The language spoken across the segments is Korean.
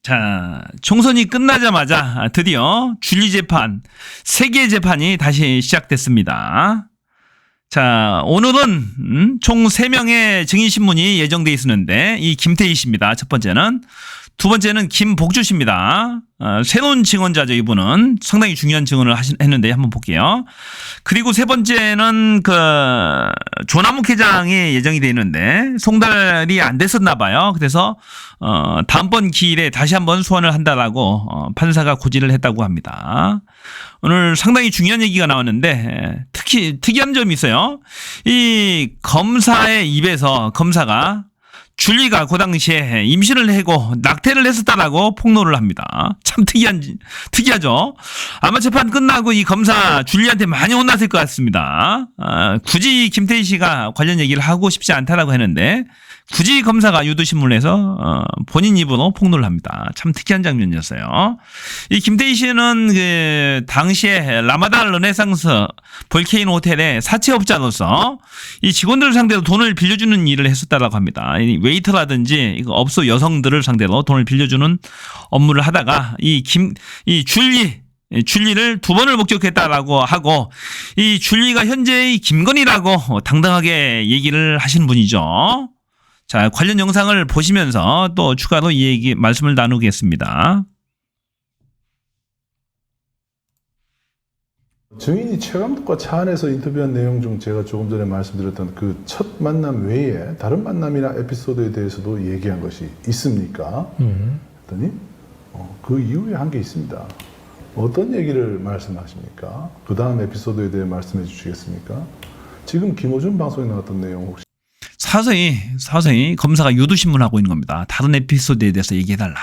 자, 총선이 끝나자마자 드디어 줄리 재판, 3개의 재판이 다시 시작됐습니다. 자, 오늘은 총 3명의 증인신문이 예정돼 있었는데 이 김태희 씨입니다. 첫 번째는. 두 번째는 김복주 씨입니다. 새로운 증언자죠, 이분은. 상당히 중요한 증언을 했는데 한번 볼게요. 그리고 세 번째는 조남욱 회장이 예정이 돼 있는데 송달이 안 됐었나 봐요. 그래서 다음번 기일에 다시 한번 소환을 한다라고 판사가 고지를 했다고 합니다. 오늘 상당히 중요한 얘기가 나왔는데 특히 특이한 점이 있어요. 이 검사의 입에서 검사가 줄리가 그 당시에 임신을 하고 낙태를 했었다라고 폭로를 합니다. 참 특이하죠. 아마 재판 끝나고 이 검사 줄리한테 많이 혼났을 것 같습니다. 굳이 김태희 씨가 관련 얘기를 하고 싶지 않다라고 했는데 굳이 검사가 유도신문에서 본인 입으로 폭로를 합니다. 참 특이한 장면이었어요. 이 김태희 씨는 당시에 라마다 르네상스 볼케이노 호텔의 사채업자로서 이 직원들을 상대로 돈을 빌려주는 일을 했었다라고 합니다. 이 웨이터라든지 업소 여성들을 상대로 돈을 빌려주는 업무를 하다가 이 줄리를 2번을 목격했다라고 하고 이 줄리가 현재의 김건희라고 당당하게 얘기를 하신 분이죠. 자, 관련 영상을 보시면서 또 추가로 이 말씀을 나누겠습니다. 증인이 최강덕과 차 안에서 인터뷰한 내용 중 제가 조금 전에 말씀드렸던 그 첫 만남 외에 다른 만남이나 에피소드에 대해서도 얘기한 것이 있습니까? 했더니 그 이후에 한 게 있습니다. 어떤 얘기를 말씀하십니까? 그 다음 에피소드에 대해 말씀해 주시겠습니까? 지금 김호준 방송에 나왔던 내용 혹시 서서히 검사가 유도신문하고 있는 겁니다. 다른 에피소드에 대해서 얘기해달라.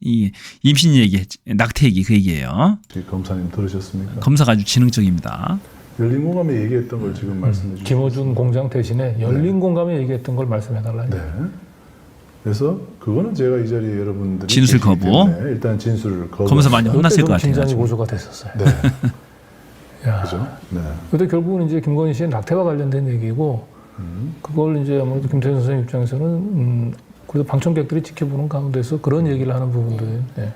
이 임신 얘기, 낙태 얘기 그 얘기예요. 검사님 들으셨습니까? 검사가 아주 지능적입니다. 열린 공감에 얘기했던 걸 지금 말씀해 주시죠. 김호준 공장 대신에 열린 공감에 얘기했던 걸 말씀해달라. 네. 그래서 그거는 제가 이 자리에 여러분들이 진술 거부. 일단 진술을 거부. 검사 많이 혼났을 것 같아요. 긴장이 고조가 됐었어요. 네. 그죠? 네. 근데 결국은 이제 김건희 씨의 낙태와 관련된 얘기고 그걸 이제 아무래도 김태희 선생님 입장에서는 그래도 방청객들이 지켜보는 가운데서 그런 얘기를 하는 부분들. 네.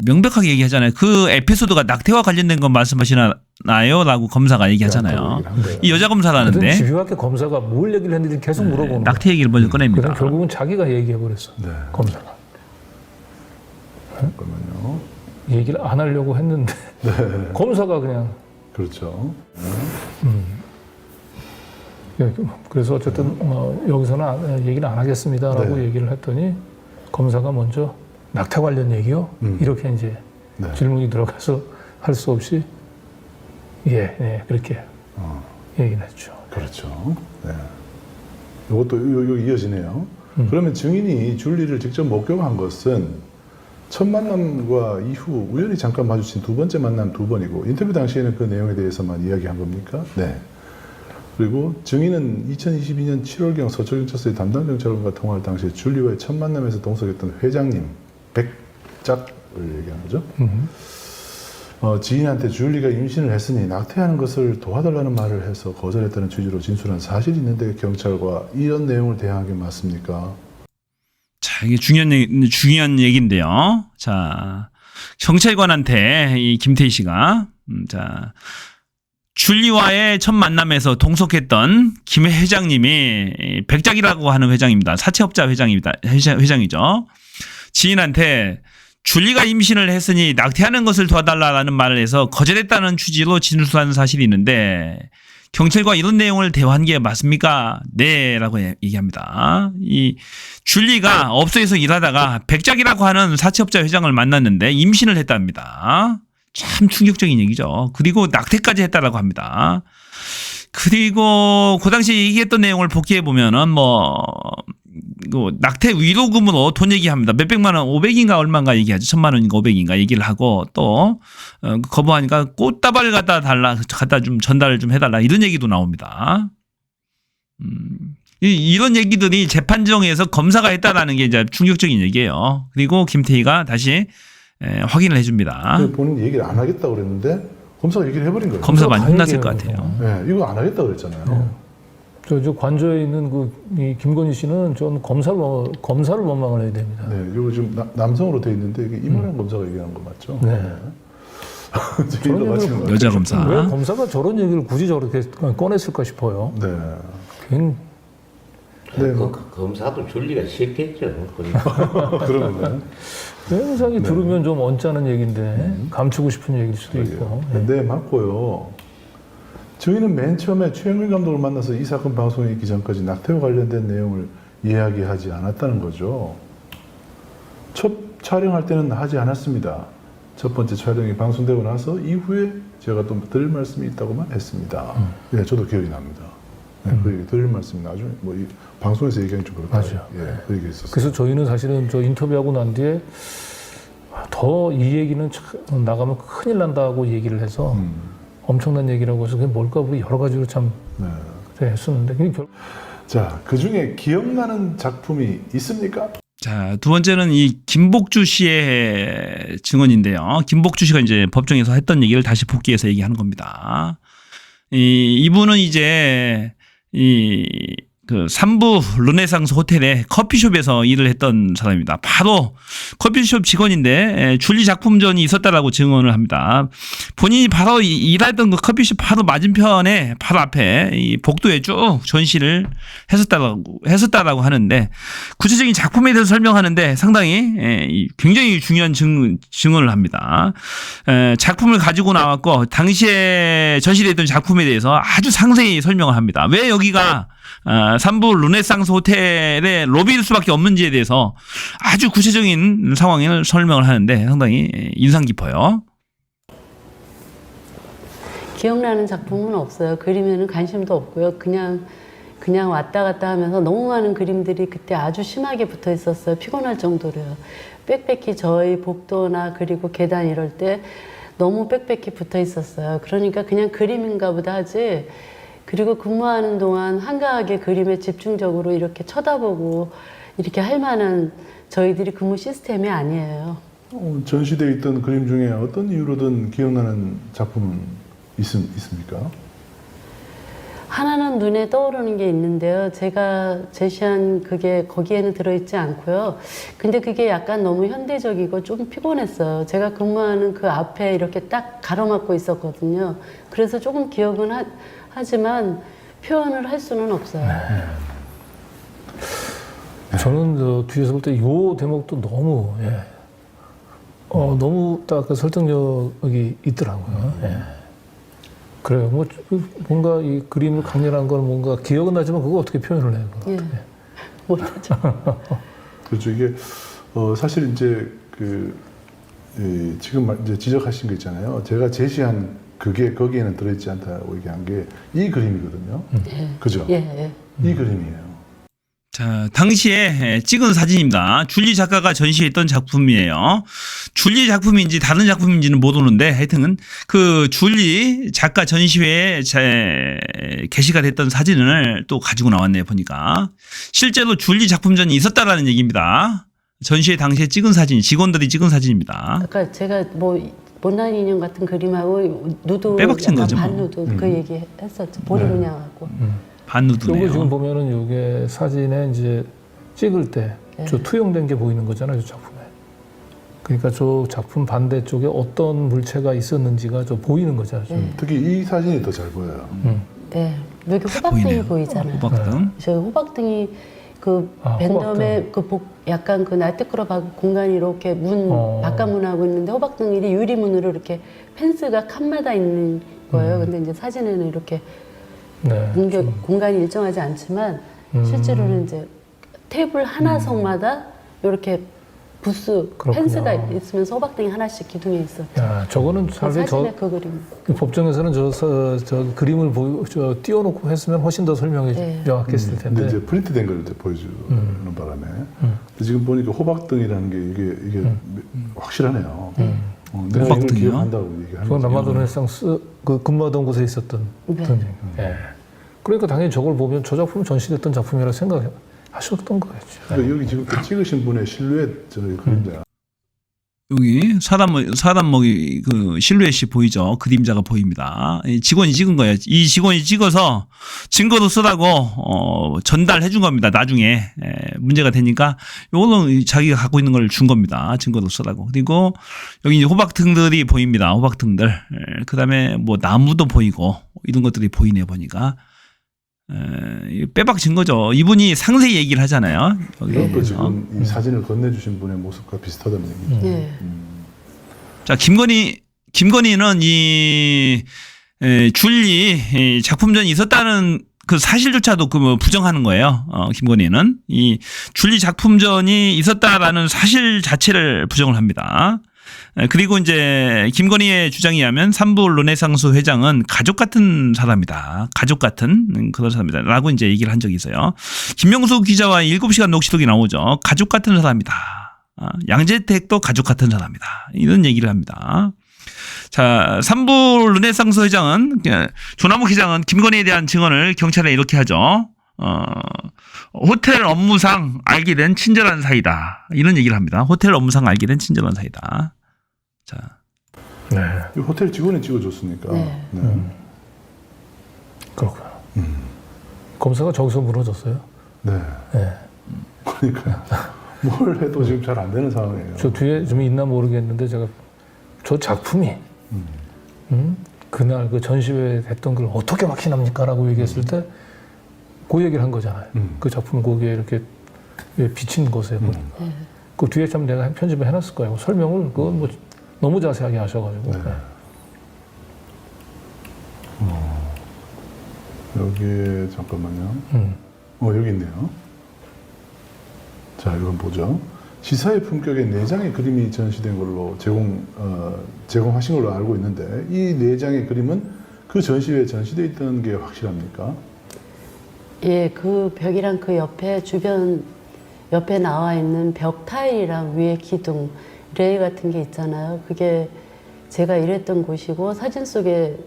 명백하게 얘기하잖아요. 그 에피소드가 낙태와 관련된 건 말씀하시나요? 라고 검사가 얘기하잖아요. 이 여자 검사라는데. 집요하게 검사가 뭘 얘기를 했는지 계속 물어보는 낙태 얘기를 먼저 꺼냅니다. 그래서 결국은 자기가 얘기해버렸어. 네. 검사가. 잠깐만요. 얘기를 안 하려고 했는데 네. 검사가 그냥. 그렇죠. 그래서 어쨌든 여기서는 얘기를 안 하겠습니다라고 얘기를 했더니 검사가 먼저 낙태 관련 얘기요? 이렇게 이제 질문이 들어가서 할 수 없이 그렇게 얘기를 했죠. 그렇죠. 네. 이것도 이어지네요. 그러면 증인이 줄리를 직접 목격한 것은 첫 만남과 이후 우연히 잠깐 마주친 두 번째 만남 2번이고 인터뷰 당시에는 그 내용에 대해서만 이야기한 겁니까? 네. 그리고 증인은 2022년 7월경 서초경찰서의 담당 경찰관과 통화할 당시에 줄리와의 첫 만남에서 동석했던 회장님 백작을 얘기한 거죠. 지인한테 줄리가 임신을 했으니 낙태하는 것을 도와달라는 말을 해서 거절했다는 취지로 진술한 사실이 있는데 경찰과 이런 내용을 대항한 게 맞습니까? 자, 이게 중요한 얘기인데요. 자, 경찰관한테 이 김태희 씨가 줄리와의 첫 만남에서 동석했던 김 회장님이 백작이라고 하는 회장입니다. 사채업자 회장이죠. 지인한테 줄리가 임신을 했으니 낙태하는 것을 도와달라는 말을 해서 거절했다는 취지로 진술한 사실이 있는데 경찰과 이런 내용을 대화한 게 맞습니까? 네 라고 얘기합니다. 이 줄리가 업소에서 일하다가 백작이라고 하는 사채업자 회장을 만났는데 임신을 했답니다. 참 충격적인 얘기죠. 그리고 낙태까지 했다라고 합니다. 그리고 그 당시 얘기했던 내용을 복기해 보면은 낙태 위로금으로 돈 얘기합니다. 몇백만 원, 500인가 얼마인가 얘기하죠. 1000만 원인가 500인가 얘기를 하고 또 거부하니까 꽃다발 갖다 좀 전달을 좀 해달라 이런 얘기도 나옵니다. 이런 얘기들이 재판정에서 검사가 했다라는 게 이제 충격적인 얘기예요. 그리고 김태희가 다시 확인을 해줍니다. 본인 얘기를 안 하겠다고 그랬는데 검사가 얘기를 해버린 거예요. 검사 많이 혼났을 것 같아요. 네, 이거 안 하겠다고 그랬잖아요. 저 관저에 있는 이 김건희 씨는 전 검사를 원망을 해야 됩니다. 네, 이거 지금 남성으로 돼 있는데 이게 이만한 검사가 얘기하는 거 맞죠? 네. 저희도 마찬가지. 여자 검사. 왜 검사가 저런 얘기를 굳이 저렇게 꺼냈을까 싶어요. 네. 괜히 네. 그 검사도 줄리가 싫겠죠. 그러면 영상이 들으면 좀 언짢은 얘기인데 감추고 싶은 얘기일 수도 있고. 네, 맞고요. 저희는 맨 처음에 최영민 감독을 만나서 이 사건 방송에 있기 전까지 낙태와 관련된 내용을 이야기하지 않았다는 거죠. 첫 촬영할 때는 하지 않았습니다. 첫 번째 촬영이 방송되고 나서 이후에 제가 또 드릴 말씀이 있다고만 했습니다. 네, 저도 기억이 납니다. 네, 그 얘기 드릴 말씀이 나중에 이 방송에서 얘기하기 좀 그렇다. 맞아요. 예, 그 얘기 있었어요. 그래서 저희는 사실은 저 인터뷰하고 난 뒤에 더 이 얘기는 나가면 큰일 난다고 얘기를 해서 엄청난 얘기라고 해서 그게 뭘까 우리 여러 가지로 참 네. 했었는데 자, 그 중에 기억나는 작품이 있습니까? 자, 두 번째는 이 김복주 씨의 증언인데요. 김복주 씨가 이제 법정에서 했던 얘기를 다시 복귀해서 얘기하는 겁니다. 이분은 이제 그 삼부 르네상스 호텔의 커피숍에서 일을 했던 사람입니다. 바로 커피숍 직원인데 줄리 작품전이 있었다라고 증언을 합니다. 본인이 바로 일하던 그 커피숍 바로 맞은편에 바로 앞에 이 복도에 쭉 전시를 했었다라고 하는데 구체적인 작품에 대해서 설명하는데 상당히 굉장히 중요한 증언을 합니다. 작품을 가지고 나왔고 당시에 전시됐던 작품에 대해서 아주 상세히 설명을 합니다. 왜 여기가 삼부 르네상스 호텔의 로비일 수밖에 없는지에 대해서 아주 구체적인 상황을 설명을 하는데 상당히 인상 깊어요. 기억나는 작품은 없어요. 그림에는 관심도 없고요. 그냥 왔다 갔다 하면서 너무 많은 그림들이 그때 아주 심하게 붙어 있었어요. 피곤할 정도로요. 빽빽히 저희 복도나 그리고 계단 이럴 때 너무 빽빽히 붙어 있었어요. 그러니까 그냥 그림인가 보다 하지. 그리고 근무하는 동안 한가하게 그림에 집중적으로 이렇게 쳐다보고 이렇게 할 만한 저희들이 근무 시스템이 아니에요. 전시되어 있던 그림 중에 어떤 이유로든 기억나는 작품은 있습니까? 하나는 눈에 떠오르는 게 있는데요. 제가 제시한 그게 거기에는 들어있지 않고요. 근데 그게 약간 너무 현대적이고 좀 피곤했어요. 제가 근무하는 그 앞에 이렇게 딱 가로막고 있었거든요. 그래서 조금 기억은 하지만 표현을 할 수는 없어요. 저는 저 뒤에서 볼 때 이 대목도 너무 너무 딱 그 설득력이 있더라고요. 그래요. 뭔가 이 그림을 강렬한 건 뭔가 기억은 나지만 그거 어떻게 표현을 해요? 예. 못하죠. 그렇죠. 이게 사실 이제 지금 이제 지적하신 거 있잖아요. 제가 제시한 그게 거기에는 들어있지 않다고 얘기한 게 이 그림이거든요. 그죠? 예. 이 그림이에요. 자, 당시에 찍은 사진입니다. 줄리 작가가 전시했던 작품이에요. 줄리 작품인지 다른 작품인지는 못 오는데 하여튼 그 줄리 작가 전시회에 게시가 됐던 사진을 또 가지고 나왔네요. 보니까 실제로 줄리 작품전이 있었다라는 얘기입니다. 전시회 당시에 찍은 사진, 직원들이 찍은 사진입니다. 아까 제가 못난 인형 같은 그림하고 누드, 빼박친 거죠, 뭐. 반누드 그 얘기 했었죠. 보리문양하고. 반누드네요. 요거 지금 보면은 요게 사진에 이제 찍을 때 저 투영된 게 보이는 거잖아요, 저 작품에. 그러니까 저 작품 반대쪽에 어떤 물체가 있었는지가 저 보이는 거잖아요. 특히 이 사진이 더 잘 보여요. 네. 여기 호박등이 보이네요. 보이잖아요. 호박등. 저 호박등이 그 벤덤에 약간 그 나이트클럽 공간이 이렇게 바깥문하고 있는데 호박등이 유리문으로 이렇게 펜스가 칸마다 있는 거예요. 근데 이제 사진에는 이렇게 공간이 일정하지 않지만 실제로는 이제 테이블 하나석마다 이렇게 부스 펜스가 있으면서 호박등이 하나씩 기둥에 있었죠. 야, 저거는 사실 사진에 그 그림. 법정에서는 저 그림을 띄워놓고 했으면 훨씬 더 설명이 명확했을 텐데. 근데 이제 프린트된 걸 이제 보여주는 바람에. 근데 지금 보니까 호박등이라는 게 이게 확실하네요. 내가 이걸 호박등이요? 기억한다고 얘기하는 그건 거죠. 남아도네상스 그 근무하던 곳에 있었던 그러니까 당연히 저걸 보면 저 작품은 전시됐던 작품이라고 생각하셨던 거겠죠. 그러니까 여기 지금 찍으신 분의 실루엣 그림자 여기 사단목이 그 실루엣이 보이죠? 그림자가 보입니다. 이 직원이 찍은 거예요. 이 직원이 찍어서 증거로 쓰라고 전달해 준 겁니다. 나중에 문제가 되니까 요거는 자기가 갖고 있는 걸 준 겁니다. 증거로 쓰라고. 그리고 여기 이제 호박등들이 보입니다. 호박등들. 그다음에 뭐 나무도 보이고 이런 것들이 보이네 보니까. 빼박 증거죠. 이분이 상세히 얘기를 하잖아요. 그것도 지금 이 사진을 건네주신 분의 모습과 비슷하다는 얘기죠. 네. 자, 김건희는 이 줄리 작품전이 있었다는 그 사실조차도 그 부정하는 거예요. 김건희는 이 줄리 작품전이 있었다라는 사실 자체를 부정을 합니다. 그리고 이제 김건희의 주장에 의하면 삼부 르네상스 회장은 가족 같은 사람이다. 가족 같은 그런 사람이다. 라고 이제 얘기를 한 적이 있어요. 김명수 기자와 7시간 녹취록이 나오죠. 가족 같은 사람이다. 양재택도 가족 같은 사람이다. 이런 얘기를 합니다. 자, 삼부 르네상스 회장은, 조남욱 회장은 김건희에 대한 증언을 경찰에 이렇게 하죠. 호텔 업무상 알게 된 친절한 사이다. 이런 얘기를 합니다. 호텔 업무상 알게 된 친절한 사이다. 자. 네. 이 호텔 직원이 찍어줬으니까. 네. 그렇구나. 검사가 저기서 무너졌어요. 네. 네. 그러니까 뭘 해도 지금 잘 안 되는 상황이에요. 저 뒤에 좀 있나 모르겠는데 제가 저 작품이 그날 그 전시회 했던 걸 어떻게 확신합니까? 라고 얘기했을 때 그 얘기를 한 거잖아요. 그 작품 거기에 이렇게 비친 곳에 보니까. 그 뒤에 참 내가 편집을 해놨을 거예요. 설명을 그건 뭐 너무 자세하게 하셔가지고. 네. 여기에 잠깐만요. 여기 있네요. 자, 이건 보죠. 시사의 품격의 4장의 그림이 전시된 걸로 제공하신 걸로 알고 있는데 이 4장의 그림은 그 전시회에 전시되어 있던 게 확실합니까? 예, 그 벽이랑 그 옆에 옆에 나와 있는 벽 타일이랑 위에 기둥, 레일 같은 게 있잖아요. 그게 제가 일했던 곳이고 사진 속에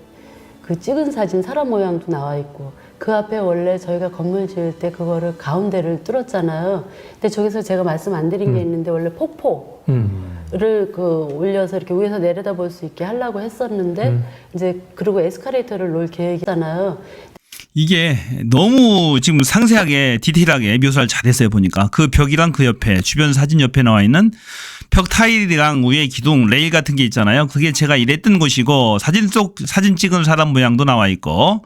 그 찍은 사진 사람 모양도 나와 있고 그 앞에 원래 저희가 건물 지을 때 그거를 가운데를 뚫었잖아요. 근데 저기서 제가 말씀 안 드린 게 있는데 원래 폭포를 올려서 이렇게 위에서 내려다 볼 수 있게 하려고 했었는데 이제 그리고 에스컬레이터를 놓을 계획이잖아요. 이게 너무 지금 상세하게 디테일하게 묘사를 잘했어요. 보니까 그 벽이랑 그 옆에 주변 사진 옆에 나와 있는 벽 타일이랑 위에 기둥 레일 같은 게 있잖아요. 그게 제가 일했던 곳이고 사진 찍은 사람 모양도 나와 있고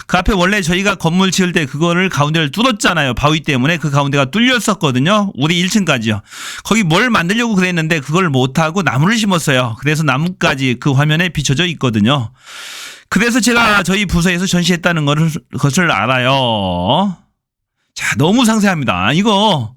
그 앞에 원래 저희가 건물 지을 때 그거를 가운데를 뚫었잖아요. 바위 때문에 그 가운데가 뚫렸었거든요. 우리 1층까지요. 거기 뭘 만들려고 그랬는데 그걸 못하고 나무를 심었어요. 그래서 나무까지 그 화면에 비춰져 있거든요. 그래서 제가 저희 부서에서 전시했다는 것을 알아요. 자, 너무 상세합니다. 이거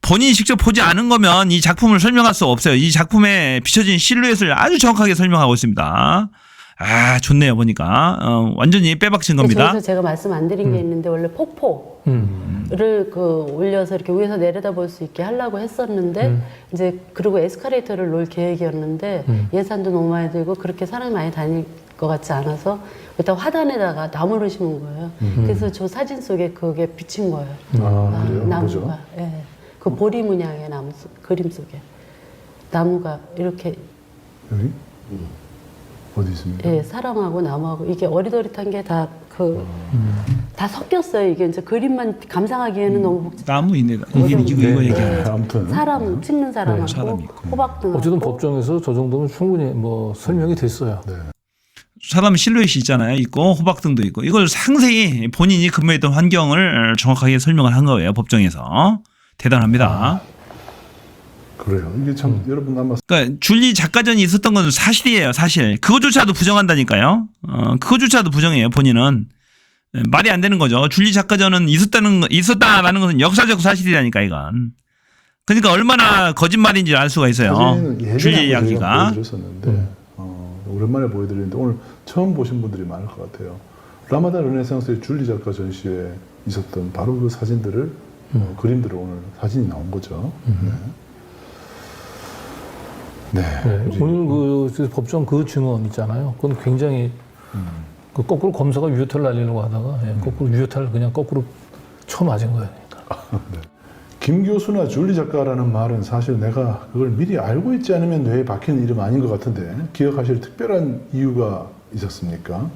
본인이 직접 보지 않은 거면 이 작품을 설명할 수 없어요. 이 작품에 비춰진 실루엣을 아주 정확하게 설명하고 있습니다. 아, 좋네요. 보니까. 완전히 빼박친 겁니다. 저기서 제가 말씀 안 드린 게 있는데 원래 폭포를 올려서 이렇게 위에서 내려다 볼 수 있게 하려고 했었는데 이제 그리고 에스컬레이터를 놓을 계획이었는데 예산도 너무 많이 들고 그렇게 사람이 많이 다닐 것 같지 않아서 일단 화단에다가 나무를 심은 거예요. 그래서 저 사진 속에 그게 비친 거예요. 그래요? 나무가. 보죠. 예. 그 보리 문양의 그림 속에 나무가 이렇게 여기? 어디 있습니까? 예, 사람하고 나무하고 이게 어리도릿한 게 다 다 섞였어요. 이게 이제 그림만 감상하기에는 너무 복잡. 나무 있네. 이거 얘기하는 아무튼 사람 찍는 사람하고 사람이 있고. 호박등. 어쨌든 법정에서 저 정도면 충분히 뭐 설명이 됐어요. 네. 사람 실루엣이 있잖아요. 있고 호박등도 있고 이걸 상세히 본인이 근무했던 환경을 정확하게 설명을 한 거예요. 법정에서. 대단합니다. 그래요. 이게 참 여러분 아마 그러니까 줄리 작가전이 있었던 건 사실이에요. 사실. 그거조차도 부정한다니까요. 그거조차도 부정해요. 본인은. 말이 안 되는 거죠. 줄리 작가전은 있었다라는 것은 역사적 사실이라니까 이건. 그러니까 얼마나 거짓말인지 알 수가 있어요. 사진은 줄리 예전에 이야기가. 보여드렸었는데 오랜만에 보여드리는데 오늘 처음 보신 분들이 많을 것 같아요. 라마단 르네상스의 줄리 작가 전시회에 있었던 바로 그 사진들을 그림들을 오늘 사진이 나온 거죠. 네. 오늘 그 법정 그 증언 있잖아요. 그건 굉장히 그 거꾸로 검사가 유효타를 날리려고 하다가 거꾸로 유효타를 그냥 거꾸로 쳐맞은 거예요. 그러니까. 네. 김 교수나 줄리 작가라는 말은 사실 내가 그걸 미리 알고 있지 않으면 뇌에 박히는 이름 아닌 것 같은데 기억하실 특별한 이유가 있었습니까?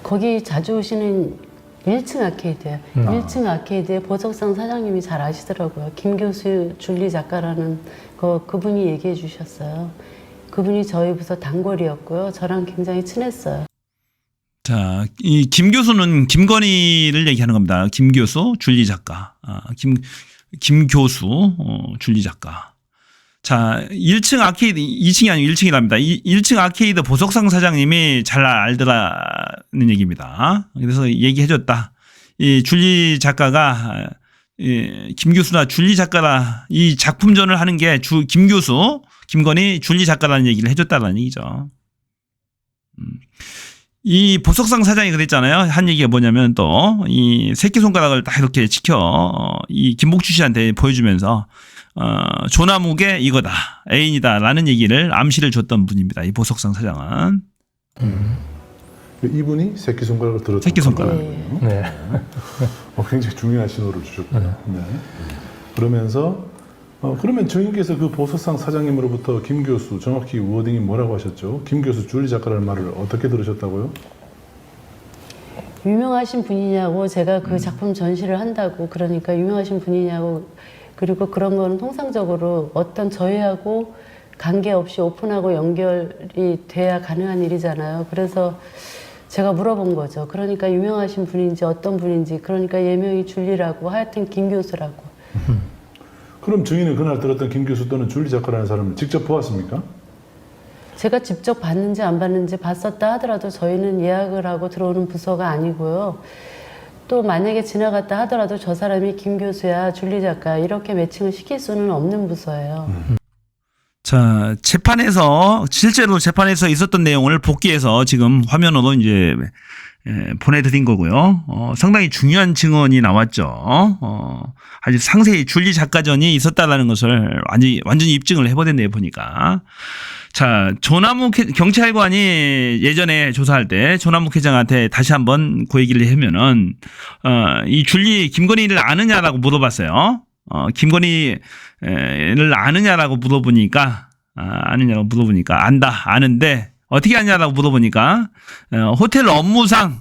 거기 자주 오시는 1층 아케이드예요. 1층 아케이드에 보석상 사장님이 잘 아시더라고요. 김 교수 줄리 작가라는 그분이 얘기해 주셨어요. 그분이 저희 부서 단골이었고요. 저랑 굉장히 친했어요. 자, 이 김 교수는 김건희를 얘기하는 겁니다. 김 교수, 줄리 작가. 김 교수, 줄리 작가. 자, 1층 아케이드, 2층이 아니고 1층이랍니다. 1층 아케이드 보석상 사장님이 잘 알더라는 얘기입니다. 그래서 얘기해줬다. 이 줄리 작가가, 김 교수나 줄리 작가라, 이 작품전을 하는 게 김 교수, 김건희, 줄리 작가라는 얘기를 해줬다는 얘기죠. 이 보석상 사장이 그랬잖아요. 한 얘기가 뭐냐면 또, 이 새끼손가락을 딱 이렇게 이 김복주 씨한테 보여주면서, 조나묵의 이거다, 애인이다, 라는 얘기를 암시를 줬던 분입니다. 이 보석상 사장은. 이분이 새끼손가락을 들었던 새끼손가락. 네. 굉장히 중요한 신호를 주셨군요. 네. 그러면서, 그러면 증인께서 그 보석상 사장님으로부터 김 교수, 정확히 워딩이 뭐라고 하셨죠? 김 교수 줄리 작가라는 말을 어떻게 들으셨다고요? 유명하신 분이냐고, 제가 그 작품 전시를 한다고, 그러니까 유명하신 분이냐고, 그리고 그런 거는 통상적으로 어떤 저희하고 관계없이 오픈하고 연결이 돼야 가능한 일이잖아요. 그래서 제가 물어본 거죠. 그러니까 유명하신 분인지 어떤 분인지, 그러니까 예명이 줄리라고, 하여튼 김 교수라고. 그럼 증인은 그날 들었던 김 교수 또는 줄리 작가라는 사람을 직접 보았습니까? 제가 직접 봤는지 안 봤는지 봤었다 하더라도 저희는 예약을 하고 들어오는 부서가 아니고요. 또 만약에 지나갔다 하더라도 저 사람이 김 교수야, 줄리 작가 이렇게 매칭을 시킬 수는 없는 부서예요. 자, 실제로 재판에서 있었던 내용을 복귀해서 지금 화면으로 이제 보내드린 거고요. 상당히 중요한 증언이 나왔죠. 아주 상세히 줄리 작가전이 있었다라는 것을 완전히 입증을 해버렸네요, 보니까. 자, 조남욱 경찰관이 예전에 조사할 때 조남욱 회장한테 다시 한번 그 얘기를 하면은, 이 김건희를 아느냐라고 물어봤어요. 김건희를 아느냐라고 물어보니까, 아는데, 어떻게 아냐라고 물어보니까, 호텔 업무상,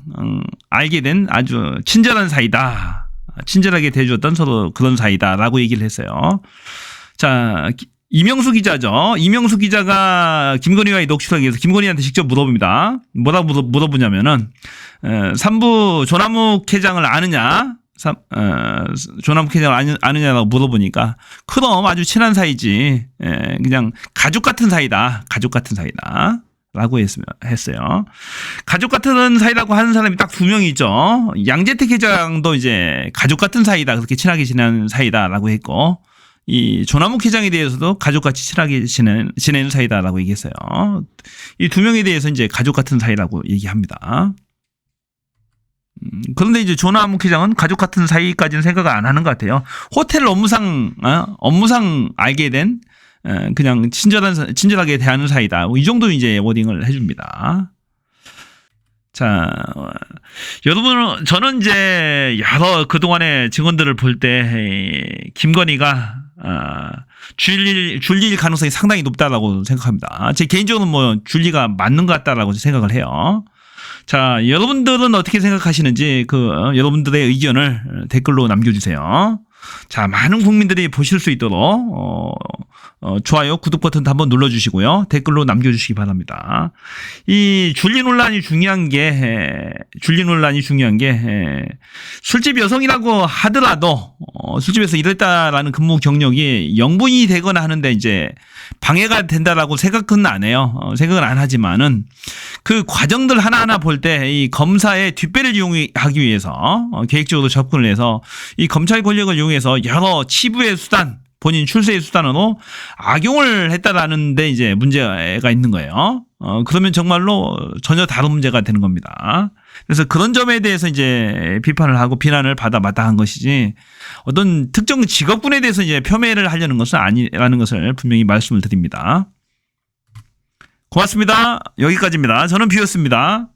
알게 된 아주 친절한 사이다. 친절하게 대해줬던 서로 그런 사이다라고 얘기를 했어요. 자, 이명수 기자죠. 이명수 기자가 김건희와의 녹취록에 의해서 김건희한테 직접 물어봅니다. 뭐라고 물어보냐면은, 3부 조남욱 회장을 아느냐? 조남욱 회장을 아느냐라고 물어보니까, 그럼 아주 친한 사이지. 그냥 가족 같은 사이다. 가족 같은 사이다. 라고 했어요. 가족 같은 사이라고 하는 사람이 딱 2명이 있죠. 양재택 회장도 이제 가족 같은 사이다. 그렇게 친하게 지내는 사이다라고 했고, 이 조남욱 회장에 대해서도 가족같이 친하게 지내는 사이다라고 얘기했어요. 이 2명에 대해서 이제 가족 같은 사이라고 얘기합니다. 그런데 이제 조남욱 회장은 가족 같은 사이까지는 생각을 안 하는 것 같아요. 호텔 업무상 알게 된 그냥 친절하게 대하는 사이다. 이 정도 이제 워딩을 해줍니다. 자, 여러분, 저는 이제 여러 그동안의 증언들을 볼 때, 김건희가, 줄리일 가능성이 상당히 높다라고 생각합니다. 제 개인적으로는 줄리가 맞는 것 같다라고 생각을 해요. 자, 여러분들은 어떻게 생각하시는지 여러분들의 의견을 댓글로 남겨주세요. 자, 많은 국민들이 보실 수 있도록 좋아요, 구독 버튼도 한번 눌러주시고요. 댓글로 남겨주시기 바랍니다. 이 줄리 논란이 중요한 게 술집 여성이라고 하더라도 술집에서 일했다라는 근무 경력이 영분이 되거나 하는데 이제 방해가 된다라고 생각은 안 해요. 생각은 안 하지만은 그 과정들 하나하나 볼 때 이 검사의 뒷배를 이용하기 위해서 계획적으로 접근을 해서 이 검찰 권력을 이용해서 여러 치부의 수단, 본인 출세의 수단으로 악용을 했다라는 데 이제 문제가 있는 거예요. 그러면 정말로 전혀 다른 문제가 되는 겁니다. 그래서 그런 점에 대해서 이제 비판을 하고 비난을 받아 마땅한 것이지 어떤 특정 직업군에 대해서 이제 폄훼를 하려는 것은 아니라는 것을 분명히 말씀을 드립니다. 고맙습니다. 여기까지입니다. 저는 비였습니다.